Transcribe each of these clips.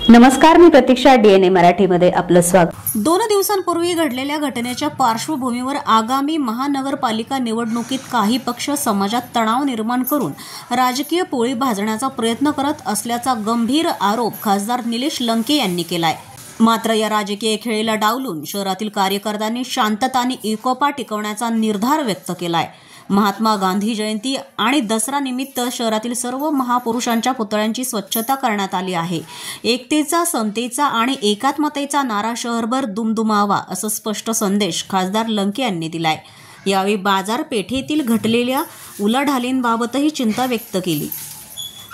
नमस्कार, मी प्रतीक्षा. DNA मराठीमध्ये आपलं स्वागत. 2 दिवसांपूर्वी घडलेल्या घटनेच्या पार्श्वभूमीवर आगामी महानगरपालिका निवडणुकीत काही पक्ष समाजात तणाव निर्माण करून राजकीय पोळी भाजण्याचा प्रयत्न करत असल्याचा गंभीर आरोप खासदार निलेश लंके यांनी केलाय. मात्र या राजकीय खेळीला डावलून शहरातील कार्यकर्त्यांनी शांतता आणि एकोपा टिकवण्याचा निर्धार व्यक्त केलाय. महात्मा गांधी जयंती आणि दसरा निमित्त शहरातील सर्व महापुरुषांच्या पुतळ्यांची स्वच्छता करण्यात आली आहे. एकतेचा, समतेचा आणि एकात्मतेचा नारा शहरभर दुमदुमावा असं स्पष्ट संदेश खासदार लंके यांनी दिलाय. यावेळी बाजारपेठेतील घडलेल्या उलाढालींबाबतही चिंता व्यक्त केली.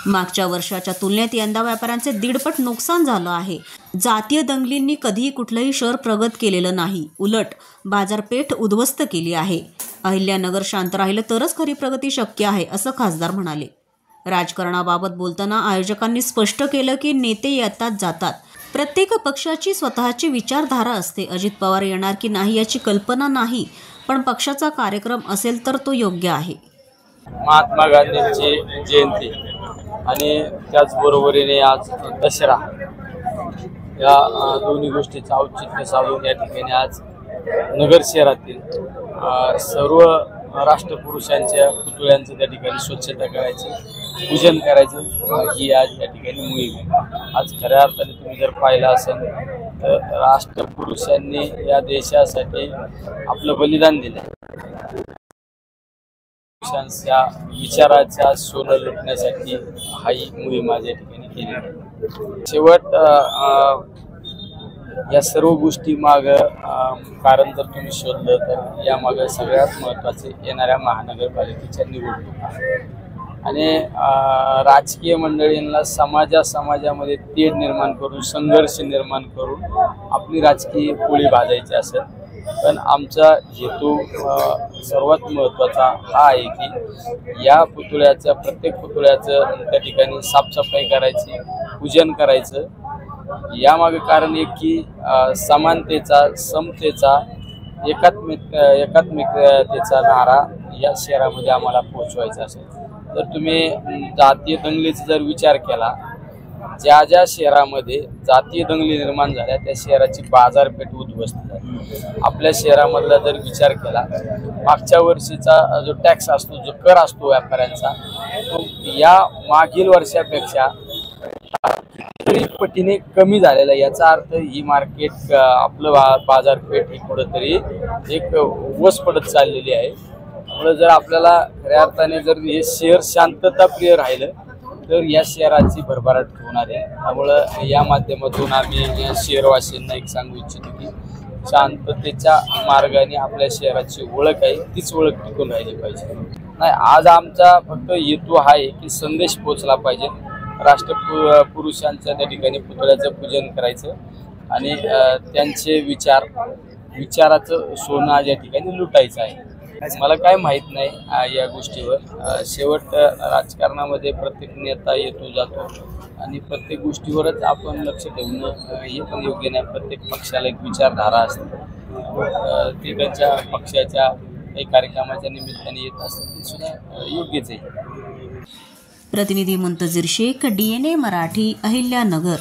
मागच्या वर्षाच्या तुलनेत यंदा व्यापाऱ्यांचे 1.5 नुकसान झालं आहे. जातीय दंगलींनी कधीही कुठलंही शहर प्रगत केलेलं नाही, उलट बाजारपेठ उद्ध्वस्त केली आहे. अहिल्यानगर शांत राहिलं तरच खरी प्रगती शक्य आहे, असं खासदार म्हणाले. राजकारणाबाबत बोलताना आयोजकांनी स्पष्ट केलं की नेते येतात जातात, प्रत्येक पक्षाची स्वतःची विचारधारा असते. अजित पवार येणार की नाही याची कल्पना नाही, पण पक्षाचा कार्यक्रम असेल तर तो योग्य आहे. महात्मा गांधींची जयंती आणि त्याचबरोबरीने आज दसरा या दोन्ही गोष्टीचं औचित्य साधून या ठिकाणी आज नगर शहरातील सर्व राष्ट्रपुरुषांच्या पुतळ्यांचं त्या ठिकाणी स्वच्छता करायची, पूजन करायचं ही आज या ठिकाणी मोहीम आहे. आज खऱ्या अर्थाने तुम्ही जर पाहिलं असेल तर राष्ट्रपुरुषांनी या देशासाठी आपलं बलिदान दिलं. या विचाराच्या सोनं लुटण्यासाठी ही मोहीम आज या ठिकाणी केली. शेवट या सर्व गोष्टी माग कारण जर तुम्ही शोधलं तर यामागे सगळ्यात महत्त्वाचे येणाऱ्या महानगरपालिकेच्या निवडणूक आणि राजकीय मंडळींना समाजामध्ये तेढ निर्माण करून, संघर्ष निर्माण करून आपली राजकीय पोळी भाजायची असेल. पण आमचा हेतू सर्वात महत्त्वाचा हा आहे की या पुतळ्याचं, प्रत्येक पुतळ्याचं त्या ठिकाणी साफसफाई करायची, पूजन करायचं. यामागे कारण एक की समानतेचा, समतेचा, एकात्मिकतेचा नारा या शहरामध्ये आम्हाला पोहोचवायचा असेल. जर तुम्ही जातीय दंगलीचा जर विचार केला, ज्या ज्या शहरामध्ये जातीय दंगली निर्माण झाल्या त्या शहराची बाजारपेठ उद्ध्वस्त झाली. आपल्या शहरामधला जर विचार केला, मागच्या वर्षीचा जो टॅक्स असतो, जो कर असतो व्यापाऱ्यांचा, तो या मागील वर्षापेक्षा पटीने कमी झालेला. याचा अर्थ ही मार्केट, आपलं बाजारपेठ ही कुठंतरी एक वस पडत चाललेली आहे. त्यामुळे जर आपल्याला खऱ्या अर्थाने जर हे शहर शांतताप्रिय राहिलं तर या शहराची भरभराट होणार आहे. त्यामुळं या माध्यमातून आम्ही या शहरवासीयांना एक सांगू इच्छितो की शांततेच्या मार्गाने आपल्या शहराची ओळख आहे, तीच ओळख टिकून राहिली पाहिजे. नाही, आज आमचा फक्त हेतू हा आहे की संदेश पोचला पाहिजे. राष्ट्रपुरुषांच्या त्या ठिकाणी पुतळ्याचं पूजन करायचं आणि त्यांचे विचाराचं सोनं आज या ठिकाणी लुटायचं आहे. मला काय माहीत नाही या गोष्टीवर. शेवट राजकारणामध्ये प्रत्येक नेता येतो जातो आणि प्रत्येक गोष्टीवरच आपण लक्ष ठेवणं हे पण योग्य नाही. प्रत्येक पक्षाला एक विचारधारा असते, ते त्यांच्या पक्षाच्या काही कार्यक्रमाच्या निमित्ताने येत असतात, ते सुद्धा योग्यच आहे. प्रतिनिधी मुंतजीर शेख, DNA मराठी, अहिल्यानगर.